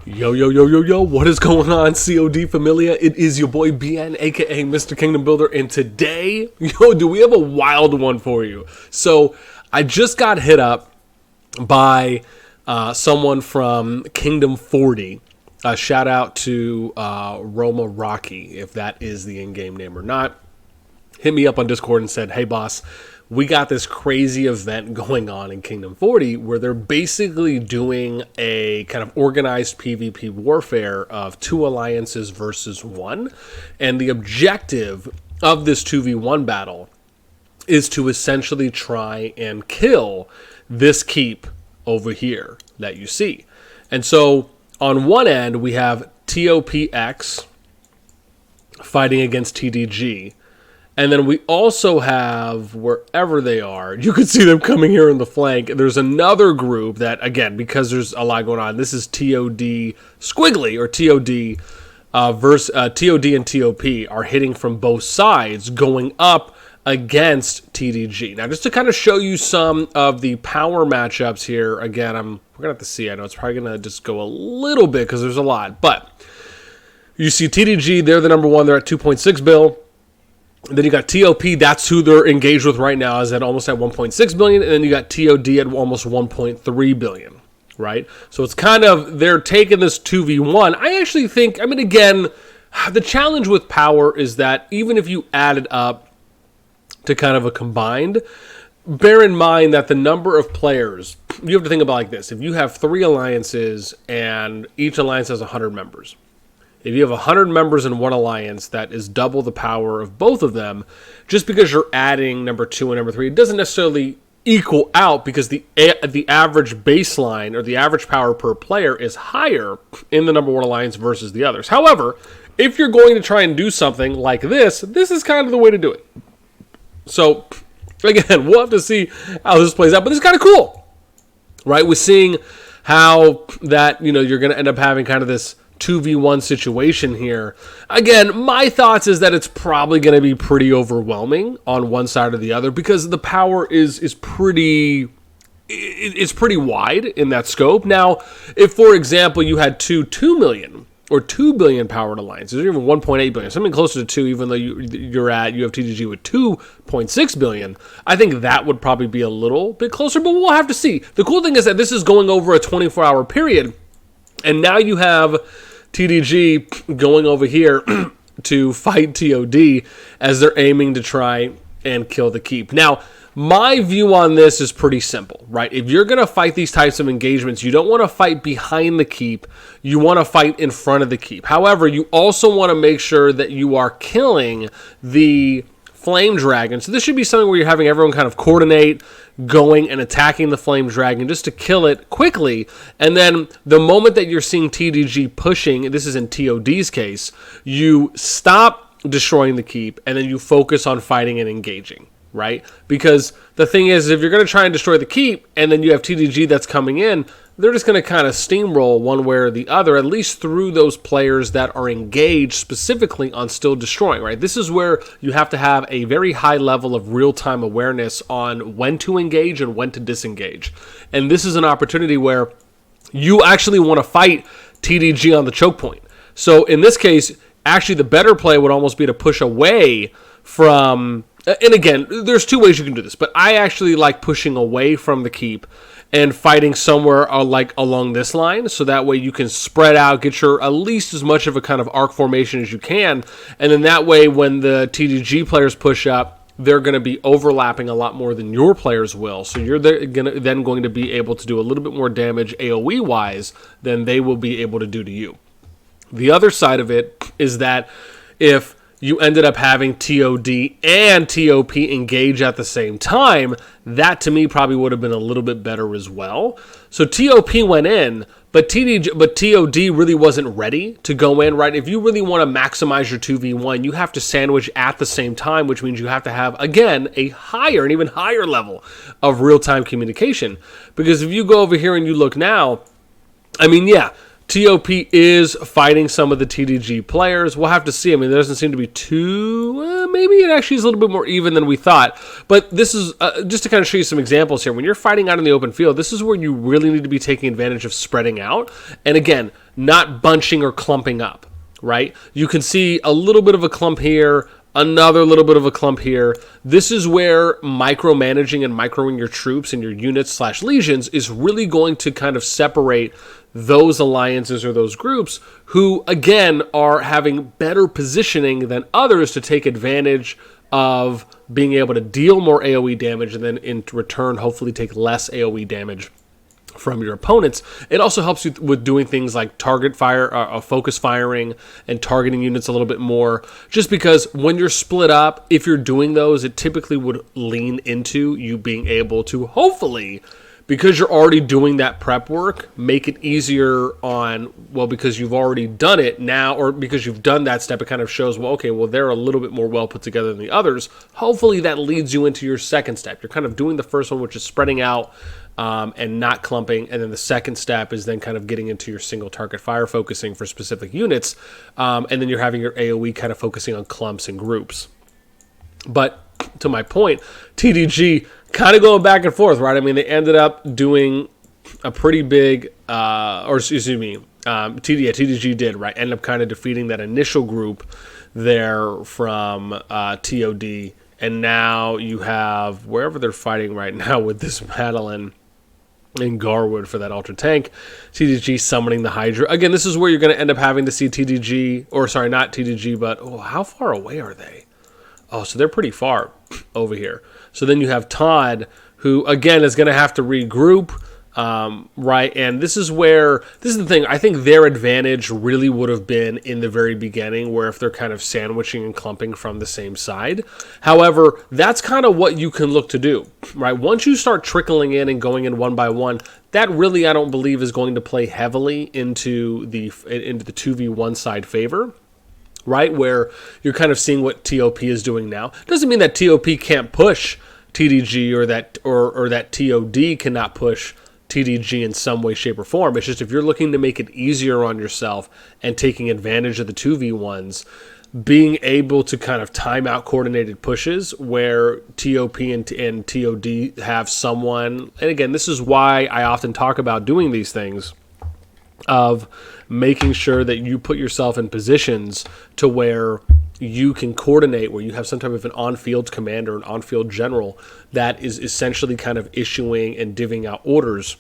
Yo, yo, yo, yo, yo, what is going on, CoD Familia? It is your boy BN, aka Mr. Kingdom Builder, and today, do we have a wild one for you? So, I just got hit up by someone from Kingdom 40. Shout out to Roma Rocky, if that is the in-game name or not. Hit me up on Discord and said, hey boss, we got this crazy event going on in Kingdom 40 where they're basically doing a kind of organized PvP warfare of 2 alliances versus 1. And the objective of this 2v1 battle is to essentially try and kill this keep over here that you see. And so on one end, we have TOPX fighting against TDG. And then we also have, wherever they are, you can see them coming here in the flank. There's another group that, again, because there's a lot going on, this is TOD Squiggly, or TOD versus TOD and TOP are hitting from both sides, going up against TDG. Now, just to kind of show you some of the power matchups here, again, we're going to have to see. I know it's probably going to just go a little bit because there's a lot. But you see TDG, they're the number one. They're at 2.6 bill. Then you got TOP, that's who they're engaged with right now, is at almost at 1.6 billion, and then you got TOD at almost 1.3 billion, right? So it's kind of, they're taking this 2v1. I actually think, again, the challenge with power is that even if you add it up to kind of a combined, bear in mind that the number of players, you have to think about like this. If you have 3 alliances and each alliance has 100 members, if you have 100 members in one alliance, that is double the power of both of them. Just because you're adding number 2 and number 3, it doesn't necessarily equal out because the average baseline or the average power per player is higher in the number 1 alliance versus the others. However, if you're going to try and do something like this is kind of the way to do it. So, again, we'll have to see how this plays out, but it's kind of cool, right? We're seeing how that, you're going to end up having kind of this 2v1 situation here. Again, my thoughts is that it's probably going to be pretty overwhelming on one side or the other because the power is pretty wide in that scope. Now, if for example you had 2 million or 2 billion powered alliances, or even 1.8 billion, something closer to 2, even though you have TDG with 2.6 billion, I think that would probably be a little bit closer, but we'll have to see. The cool thing is that this is going over a 24-hour period, and now you have TDG going over here to fight TOD as they're aiming to try and kill the keep. Now, my view on this is pretty simple, right? If you're going to fight these types of engagements, you don't want to fight behind the keep. You want to fight in front of the keep. However, you also want to make sure that you are killing the flame dragon. So this should be something where you're having everyone kind of coordinate, going and attacking the flame dragon just to kill it quickly. And then the moment that you're seeing TDG pushing, this is in TOD's case, you stop destroying the keep and then you focus on fighting and engaging, right? Because the thing is, if you're going to try and destroy the keep and then you have TDG that's coming in, they're just going to kind of steamroll one way or the other, at least through those players that are engaged specifically on still destroying, right? This is where you have to have a very high level of real-time awareness on when to engage and when to disengage. And this is an opportunity where you actually want to fight TDG on the choke point. So in this case, actually the better play would almost be to push away from, and again, there's 2 ways you can do this, but I actually like pushing away from the keep and fighting somewhere like along this line, so that way you can spread out, get your at least as much of a kind of arc formation as you can, and then that way when the TDG players push up, they're going to be overlapping a lot more than your players will, so you're then going to be able to do a little bit more damage AoE-wise than they will be able to do to you. The other side of it is that if you ended up having TOD and TOP engage at the same time, that to me probably would have been a little bit better as well. So TOP went in, but TOD really wasn't ready to go in, right? If you really want to maximize your 2v1, you have to sandwich at the same time, which means you have to have, again, an even higher level of real-time communication. Because if you go over here and you look now, TOP is fighting some of the TDG players. We'll have to see. I mean, there doesn't seem to be too... maybe it actually is a little bit more even than we thought. But this is just to kind of show you some examples here. When you're fighting out in the open field, this is where you really need to be taking advantage of spreading out. And again, not bunching or clumping up, right? You can see a little bit of a clump here, another little bit of a clump here. This is where micromanaging and microing your troops and your units / legions is really going to kind of separate those alliances or those groups who, again, are having better positioning than others to take advantage of being able to deal more AoE damage and then in return hopefully take less AoE damage from your opponents. It also helps you with doing things like target fire, focus firing, and targeting units a little bit more. Just because when you're split up, if you're doing those, it typically would lean into you being able to hopefully, because you're already doing that prep work, make it easier on, well, because you've already done it now, or because you've done that step, it kind of shows, well, okay, well, they're a little bit more well put together than the others. Hopefully that leads you into your second step. You're kind of doing the first one, which is spreading out and not clumping, and then the second step is then kind of getting into your single target fire focusing for specific units, and then you're having your AoE kind of focusing on clumps and groups. But to my point, TDG kind of going back and forth, right? I mean, they ended up doing a pretty big, TDG did, right? End up kind of defeating that initial group there from TOD, and now you have, wherever they're fighting right now with this battle in Garwood for that Ultra Tank, TDG summoning the Hydra. Again, this is where you're going to end up having to see TDG, or sorry, not TDG, but how far away are they? Oh, so they're pretty far over here. So then you have Todd, who, again, is going to have to regroup, right? And this is the thing. I think their advantage really would have been in the very beginning, where if they're kind of sandwiching and clumping from the same side. However, that's kind of what you can look to do, right? Once you start trickling in and going in one by one, that really, I don't believe, is going to play heavily into the 2v1 side favor. Right, where you're kind of seeing what TOP is doing now. Doesn't mean that TOP can't push TDG or that TOD cannot push TDG in some way, shape, or form. It's just if you're looking to make it easier on yourself and taking advantage of the 2v1s, being able to kind of time out coordinated pushes where TOP and TOD have someone, and again, this is why I often talk about doing these things, of making sure that you put yourself in positions to where you can coordinate, where you have some type of an on-field commander, an on-field general that is essentially kind of issuing and divvying out orders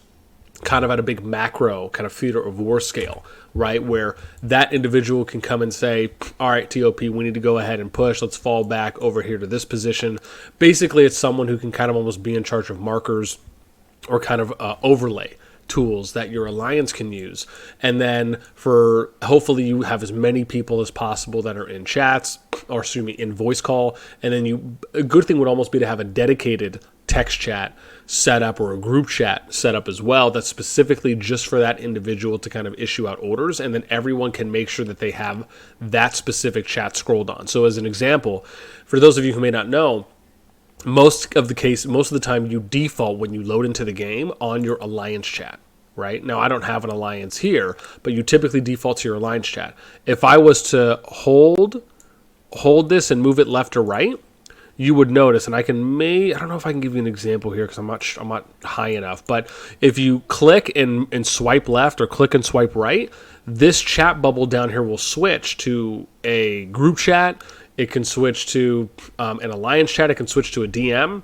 kind of at a big macro kind of theater of war scale, right? Where that individual can come and say, all right, TOP, we need to go ahead and push. Let's fall back over here to this position. Basically, it's someone who can kind of almost be in charge of markers or kind of overlay tools that your alliance can use. And then for hopefully you have as many people as possible that are in chats, or excuse me, in voice call. And then a good thing would almost be to have a dedicated text chat set up or a group chat set up as well that's specifically just for that individual to kind of issue out orders, and then everyone can make sure that they have that specific chat scrolled on. So as an example, for those of you who may not know, most of the time you default when you load into the game on your alliance chat, right? Now, I don't have an alliance here, but you typically default to your alliance chat. If I was to hold this and move it left or right, you would notice, and I don't know if I can give you an example here because I'm not high enough, but if you click and swipe left or click and swipe right, this chat bubble down here will switch to a group chat. It can switch to an alliance chat. It can switch to a DM.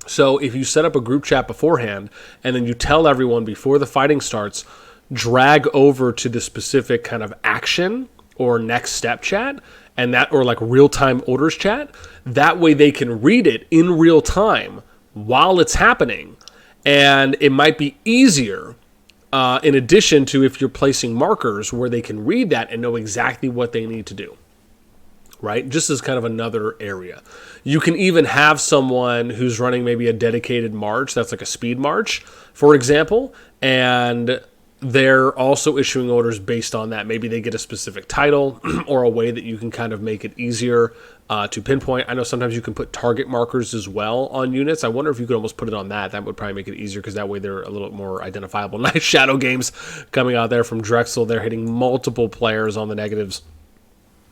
So if you set up a group chat beforehand and then you tell everyone before the fighting starts, drag over to the specific kind of action or next step chat, and that, or like real-time orders chat, that way they can read it in real time while it's happening. And it might be easier in addition to if you're placing markers where they can read that and know exactly what they need to do. Right? Just as kind of another area. You can even have someone who's running maybe a dedicated march, that's like a speed march, for example, and they're also issuing orders based on that. Maybe they get a specific title or a way that you can kind of make it easier to pinpoint. I know sometimes you can put target markers as well on units. I wonder if you could almost put it on that. That would probably make it easier because that way they're a little more identifiable. Nice Shadow Games coming out there from Drexel. They're hitting multiple players on the negatives.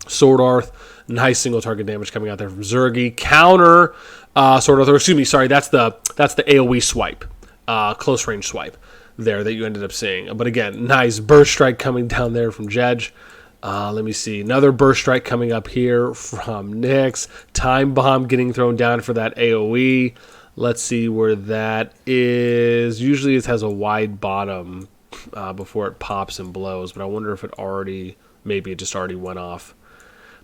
Sword Arth, nice single target damage coming out there from Zergy. Counter Sword Arth, or excuse me, sorry, that's the AoE swipe, close range swipe there that you ended up seeing. But again, nice burst strike coming down there from Jedge. Let me see, another burst strike coming up here from Nyx. Time bomb getting thrown down for that AoE. Let's see where that is. Usually it has a wide bottom before it pops and blows, but I wonder if it already, maybe it just already went off.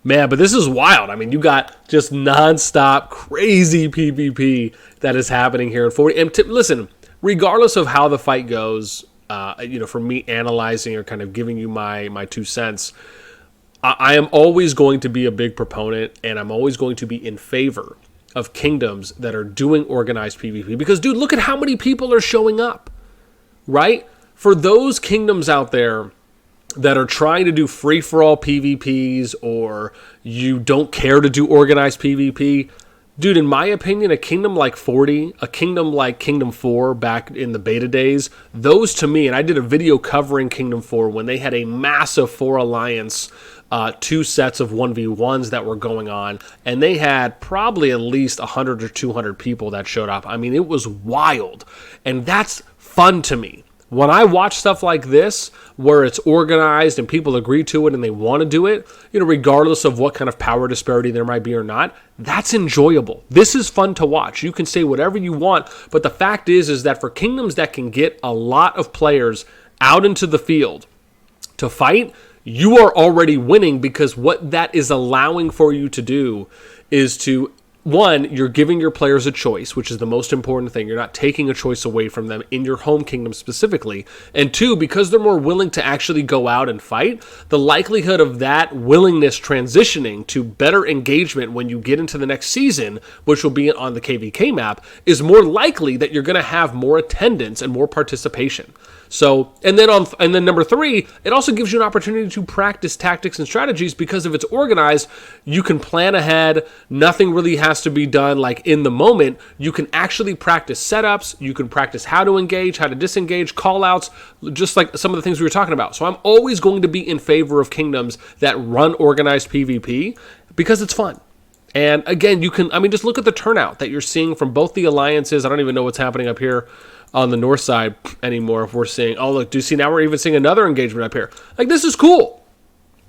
Man, but this is wild. I mean, you got just nonstop crazy PvP that is happening here in 40. And listen, regardless of how the fight goes, for me analyzing or kind of giving you my 2 cents, I am always going to be a big proponent, and I'm always going to be in favor of kingdoms that are doing organized PvP. Because, dude, look at how many people are showing up, right? For those kingdoms out there that are trying to do free-for-all PvPs, or you don't care to do organized PvP, dude, in my opinion, a kingdom like 40, a kingdom like Kingdom 4 back in the beta days, those to me, and I did a video covering Kingdom 4 when they had a massive 4 Alliance, 2 sets of 1v1s that were going on, and they had probably at least 100 or 200 people that showed up. I mean, it was wild, and that's fun to me. When I watch stuff like this, where it's organized and people agree to it and they want to do it, regardless of what kind of power disparity there might be or not, that's enjoyable. This is fun to watch. You can say whatever you want, but the fact is that for kingdoms that can get a lot of players out into the field to fight, you are already winning, because what that is allowing for you to do is to, one, you're giving your players a choice, which is the most important thing. You're not taking a choice away from them in your home kingdom specifically. And two, because they're more willing to actually go out and fight, the likelihood of that willingness transitioning to better engagement when you get into the next season, which will be on the KVK map, is more likely that you're going to have more attendance and more participation. So, and then number 3, it also gives you an opportunity to practice tactics and strategies, because if it's organized, you can plan ahead. Nothing really has to be done like in the moment. You can actually practice setups. You can practice how to engage, how to disengage, call outs, just like some of the things we were talking about. So I'm always going to be in favor of kingdoms that run organized PvP, because it's fun. And again, just look at the turnout that you're seeing from both the alliances. I don't even know what's happening up here on the north side anymore. If we're seeing, oh look, do you see, now we're even seeing another engagement up here. Like, this is cool.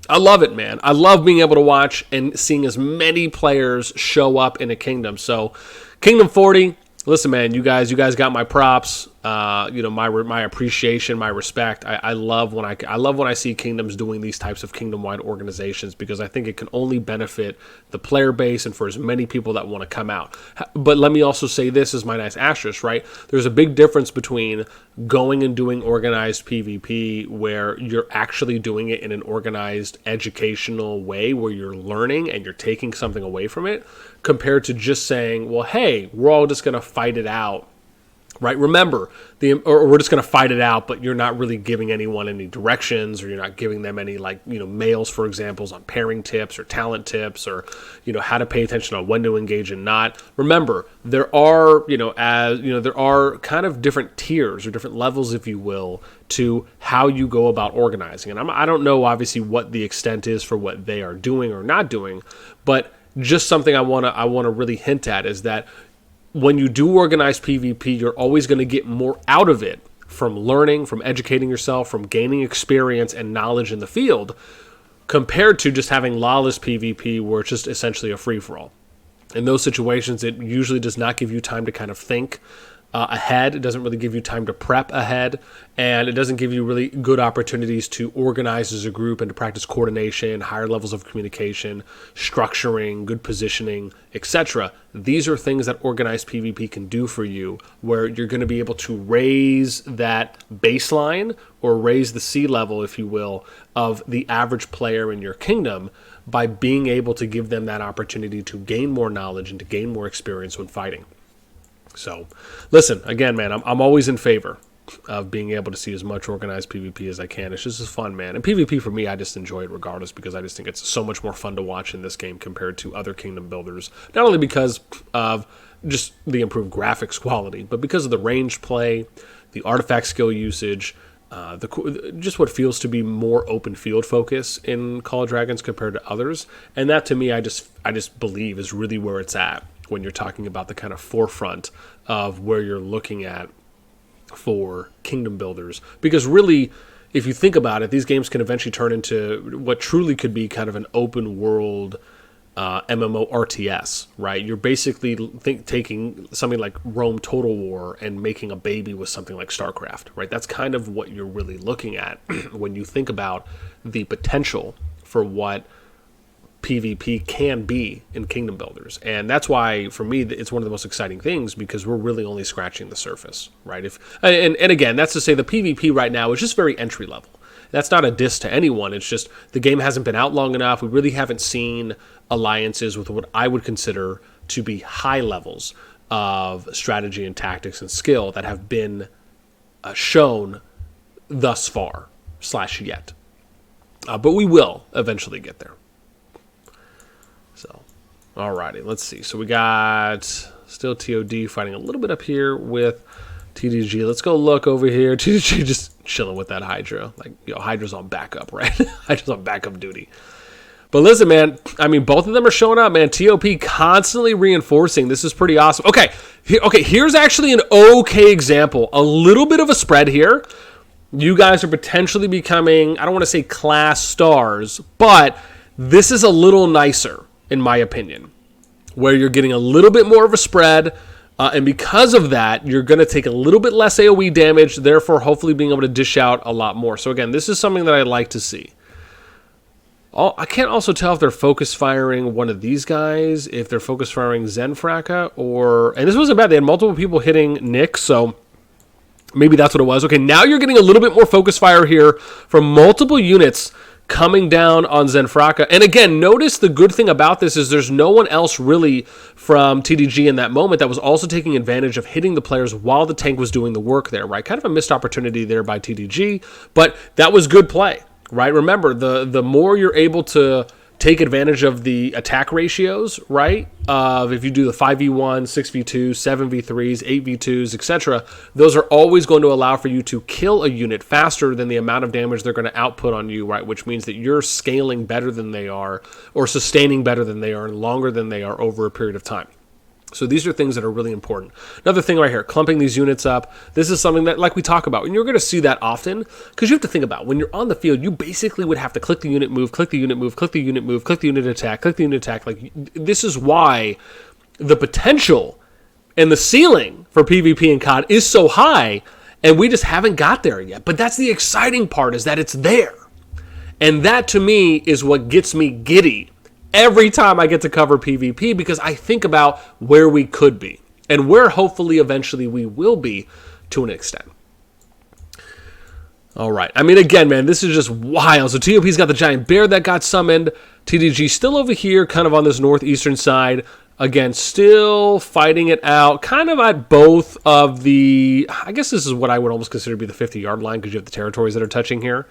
I love it, man. I love being able to watch and seeing as many players show up in a kingdom. So Kingdom 40, listen, man, you guys got my props. My appreciation, my respect. I love when I see kingdoms doing these types of kingdom-wide organizations, because I think it can only benefit the player base and for as many people that want to come out. But let me also say, this is my nice asterisk, right? There's a big difference between going and doing organized PvP, where you're actually doing it in an organized educational way, where you're learning and you're taking something away from it, compared to just saying, well, hey, we're all just going to fight it out. Right? Remember, or we're just going to fight it out, but you're not really giving anyone any directions, or you're not giving them any, males, for examples, on pairing tips or talent tips, or, how to pay attention on when to engage and not. Remember, there are, there are kind of different tiers or different levels, if you will, to how you go about organizing. And I don't know, obviously, what the extent is for what they are doing or not doing, but just something I want to really hint at is that when you do organized PvP, you're always going to get more out of it from learning, from educating yourself, from gaining experience and knowledge in the field, compared to just having lawless PvP, where it's just essentially a free-for-all. In those situations, it usually does not give you time to kind of think ahead. It doesn't really give you time to prep ahead, and it doesn't give you really good opportunities to organize as a group and to practice coordination, higher levels of communication, structuring, good positioning, etc. These are things that organized PvP can do for you, where you're going to be able to raise that baseline, or raise the sea level, if you will, of the average player in your kingdom, by being able to give them that opportunity to gain more knowledge and to gain more experience when fighting. So, listen, again, man, I'm always in favor of being able to see as much organized PvP as I can. It's just as fun, man. And PvP for me, I just enjoy it regardless because I just think it's so much more fun to watch in this game compared to other Kingdom builders. Not only because of just the improved graphics quality, but because of the range play, the artifact skill usage, just what feels to be more open field focus in Call of Dragons compared to others. And that to me, I just believe is really where it's at when you're talking about the kind of forefront of where you're looking at for Kingdom builders. Because really, if you think about it, these games can eventually turn into what truly could be kind of an open world MMO RTS, right? You're basically taking something like Rome Total War and making a baby with something like StarCraft, right? That's kind of what you're really looking at when you think about the potential for what PvP can be in Kingdom builders. And that's why, for me, it's one of the most exciting things because we're really only scratching the surface, right? And again, that's to say the PvP right now is just very entry level. That's not a diss to anyone. It's just the game hasn't been out long enough. We really haven't seen alliances with what I would consider to be high levels of strategy and tactics and skill that have been shown thus far / yet. But we will eventually get there. So, alrighty, let's see. So we got still TOD fighting a little bit up here with TDG. Let's go look over here. TDG just chilling with that Hydra. Like, Hydra's on backup, right? Hydra's on backup duty. But listen, man, I mean, both of them are showing up, man. TOP constantly reinforcing. This is pretty awesome. Okay, here's actually an okay example. A little bit of a spread here. You guys are potentially becoming, I don't want to say class stars, but this is a little nicer, in my opinion, where you're getting a little bit more of a spread. And because of that, you're going to take a little bit less AoE damage, therefore hopefully being able to dish out a lot more. So again, this is something that I'd like to see. I can't also tell if they're focus firing one of these guys, if they're focus firing Zenfraka, or... And this wasn't bad. They had multiple people hitting Nick, so maybe that's what it was. Okay, now you're getting a little bit more focus fire here from multiple units coming down on Zenfraka. And again, notice the good thing about this is there's no one else really from TDG in that moment that was also taking advantage of hitting the players while the tank was doing the work there, right? Kind of a missed opportunity there by TDG, but that was good play, right? Remember, the more you're able to take advantage of the attack ratios, right? If you do the 5v1, 6v2, 7v3s, 8v2s, etc., those are always going to allow for you to kill a unit faster than the amount of damage they're going to output on you, right? Which means that you're scaling better than they are, or sustaining better than they are, and longer than they are over a period of time. So these are things that are really important. Another thing right here, clumping these units up. This is something that, like we talk about, and you're going to see that often, because you have to think about, when you're on the field, you basically would have to click the unit move, click the unit move, click the unit move, click the unit attack, click the unit attack. Like, this is why the potential and the ceiling for PvP and CoD is so high, and we just haven't got there yet. But that's the exciting part, is that it's there. And that, to me, is what gets me giddy every time I get to cover PvP, because I think about where we could be and where hopefully eventually we will be to an extent. All right. I mean, again, man, this is just wild. So TOP's got the giant bear that got summoned. TDG still over here, kind of on this northeastern side. Again, still fighting it out, kind of at both of the, I guess this is what I would almost consider to be the 50-yard line, because you have the territories that are touching here.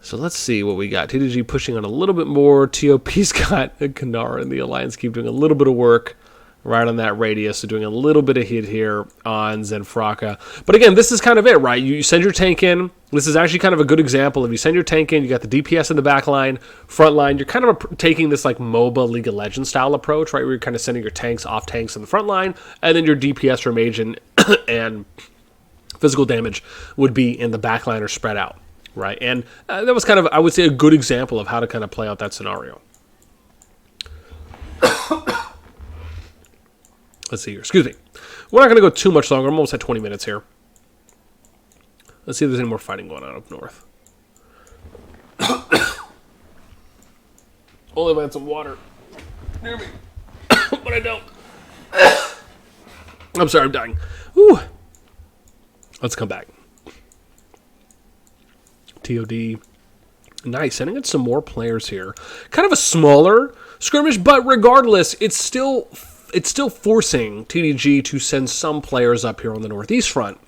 So let's see what we got. TDG pushing on a little bit more. TOP's got Kanara and the Alliance keep doing a little bit of work right on that radius. So doing a little bit of hit here on Zenfraka. But again, this is kind of it, right? You send your tank in. This is actually kind of a good example. If you send your tank in, you got the DPS in the back line, front line. You're kind of taking this like MOBA League of Legends style approach, right? Where you're kind of sending your tanks off tanks in the front line, and then your DPS from agent and physical damage would be in the back line or spread out. Right, and that was kind of, I would say, a good example of how to kind of play out that scenario. Let's see here. Excuse me. We're not going to go too much longer. I'm almost at 20 minutes here. Let's see if there's any more fighting going on up north. Only if I had some water near me. But I don't. I'm sorry, I'm dying. Whew. Let's come back. TOD. Nice. Sending in some more players here. Kind of a smaller skirmish, but regardless, it's still forcing TDG to send some players up here on the northeast front.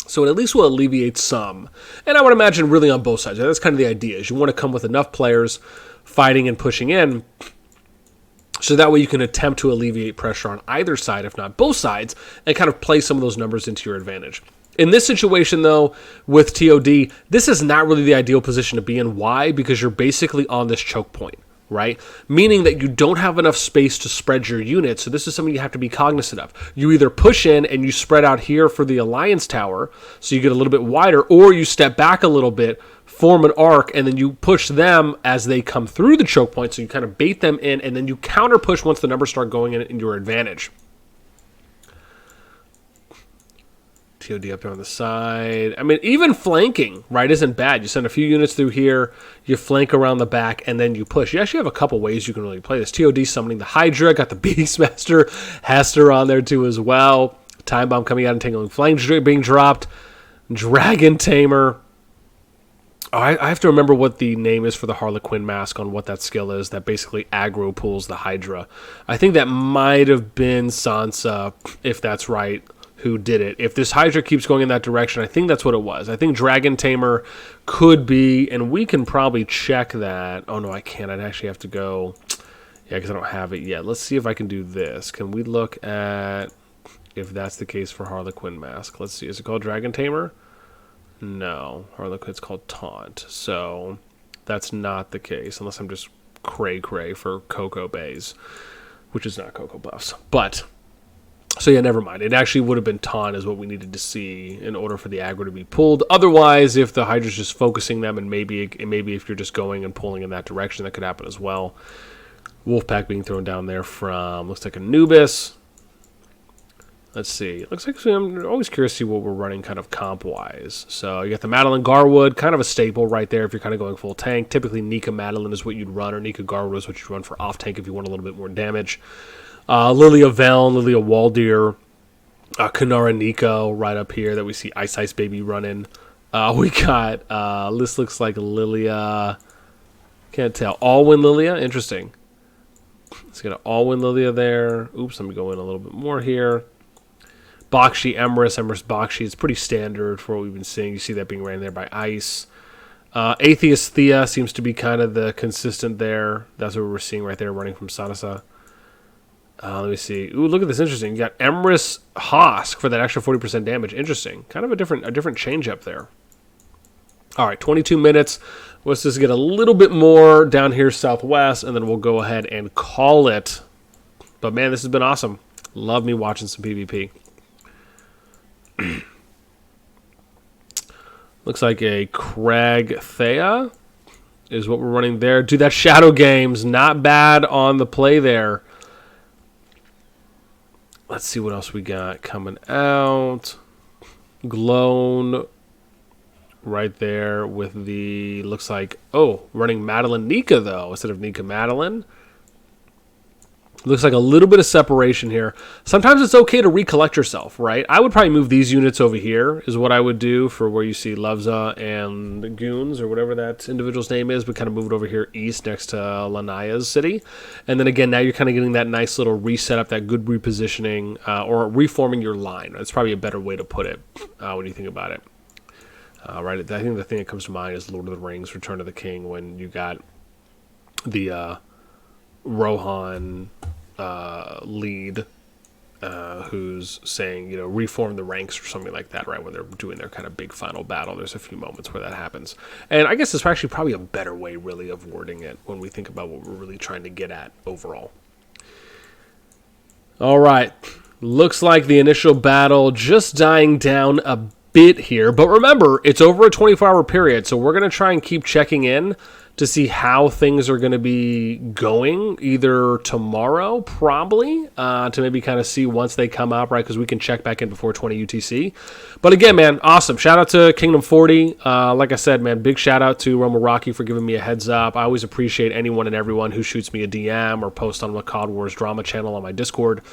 So it at least will alleviate some. And I would imagine really on both sides. That's kind of the idea, is you want to come with enough players fighting and pushing in, so that way you can attempt to alleviate pressure on either side, if not both sides, and kind of play some of those numbers into your advantage. In this situation, though, with TOD, this is not really the ideal position to be in. Why? Because you're basically on this choke point, right? Meaning that you don't have enough space to spread your units, so this is something you have to be cognizant of. You either push in and you spread out here for the Alliance Tower, so you get a little bit wider, or you step back a little bit, form an arc, and then you push them as they come through the choke point, so you kind of bait them in, and then you counter push once the numbers start going in your advantage. TOD up there on the side. I mean, even flanking, right, isn't bad. You send a few units through here, you flank around the back, and then you push. You actually have a couple ways you can really play this. TOD summoning the Hydra, got the Beastmaster, Hester on there too as well. Time Bomb coming out and Tangling Flank being dropped. Dragon Tamer. Oh, I have to remember what the name is for the Harlequin mask on what that skill is that basically aggro pulls the Hydra. I think that might have been Sansa, if that's right, who did it. If this Hydra keeps going in that direction, I think that's what it was. I think Dragon Tamer could be, and we can probably check that. Oh, no, I can't. I'd actually have to go. Yeah, because I don't have it yet. Let's see if I can do this. Can we look at if that's the case for Harlequin mask? Let's see. Is it called Dragon Tamer? No, Harlequin's called Taunt, so that's not the case, unless I'm just cray-cray for Cocoa Bays, which is not Cocoa Buffs. But, so yeah, never mind. It actually would have been Taunt is what we needed to see in order for the aggro to be pulled. Otherwise, if the Hydra's just focusing them, and maybe if you're just going and pulling in that direction, that could happen as well. Wolfpack being thrown down there from, looks like Anubis. Let's see. It looks like I'm always curious to see what we're running kind of comp-wise. So you got the Madeline Garwood, kind of a staple right there if you're kind of going full tank. Typically, Nika Madeline is what you'd run, or Nika Garwood is what you'd run for off-tank if you want a little bit more damage. Lilia Velen, Lilia Waldir, Kanara Nico right up here that we see Ice Baby running. We got, this looks like Lilia, can't tell, Alwyn Lilia, interesting. Let's get an Alwyn Lilia there. Oops, let me go in a little bit more here. Bakshi, Emrys Bakshi. It's pretty standard for what we've been seeing. You see that being ran there by Ice. Atheist Thea seems to be kind of the consistent there. That's what we're seeing right there running from Sansa. Let me see. Ooh, look at this. Interesting. You got Emrys Hosk for that extra 40% damage. Interesting. Kind of a different change up there. All right, 22 minutes. Let's just get a little bit more down here southwest, and then we'll go ahead and call it. But, man, this has been awesome. Love me watching some PvP. Looks like a Crag Thea is what we're running there. Dude, that Shadow Games, not bad on the play there. Let's see what else we got coming out. Glown right there with the, looks like, oh, running Madeline Nika, though, instead of Nika Madeline. Looks like a little bit of separation here. Sometimes it's okay to recollect yourself, right? I would probably move these units over here is what I would do for where you see Levza and Goons or whatever that individual's name is. We kind of move it over here east next to Lanaya's city. And then again, now you're kind of getting that nice little reset up, that good repositioning or reforming your line. That's probably a better way to put it when you think about it. Right? I think the thing that comes to mind is Lord of the Rings, Return of the King, when you got the Rohan lead who's saying, you know, reform the ranks or something like that, right? When they're doing their kind of big final battle, there's a few moments where that happens. And I guess it's actually probably a better way, really, of wording it when we think about what we're really trying to get at overall. All right. Looks like the initial battle just dying down a bit here. But remember, it's over a 24-hour period, so we're going to try and keep checking in to see how things are going to be going, either tomorrow, probably, to maybe kind of see once they come up, right, because we can check back in before 20 UTC. But again, man, awesome. Shout out to Kingdom40. Like I said, man, big shout out to Roma Rocky for giving me a heads up. I always appreciate anyone and everyone who shoots me a DM or posts on the COD Wars drama channel on my Discord.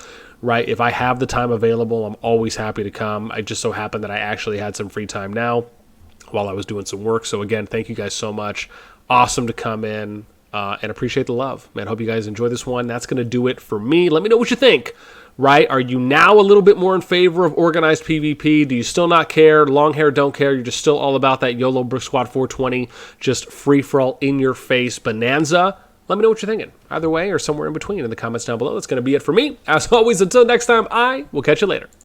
Right, if I have the time available, I'm always happy to come. I just so happened that I actually had some free time now while I was doing some work. So again, thank you guys so much. Awesome to come in. and appreciate the love. Man, hope you guys enjoy this one. That's going to do it for me. Let me know what you think. Right? Are you now a little bit more in favor of organized PvP? Do you still not care? Long hair, don't care. You're just still all about that YOLO Brick Squad 420, just free-for-all, in-your-face bonanza? Let me know what you're thinking. Either way or somewhere in between in the comments down below. That's going to be it for me. As always, until next time, I will catch you later.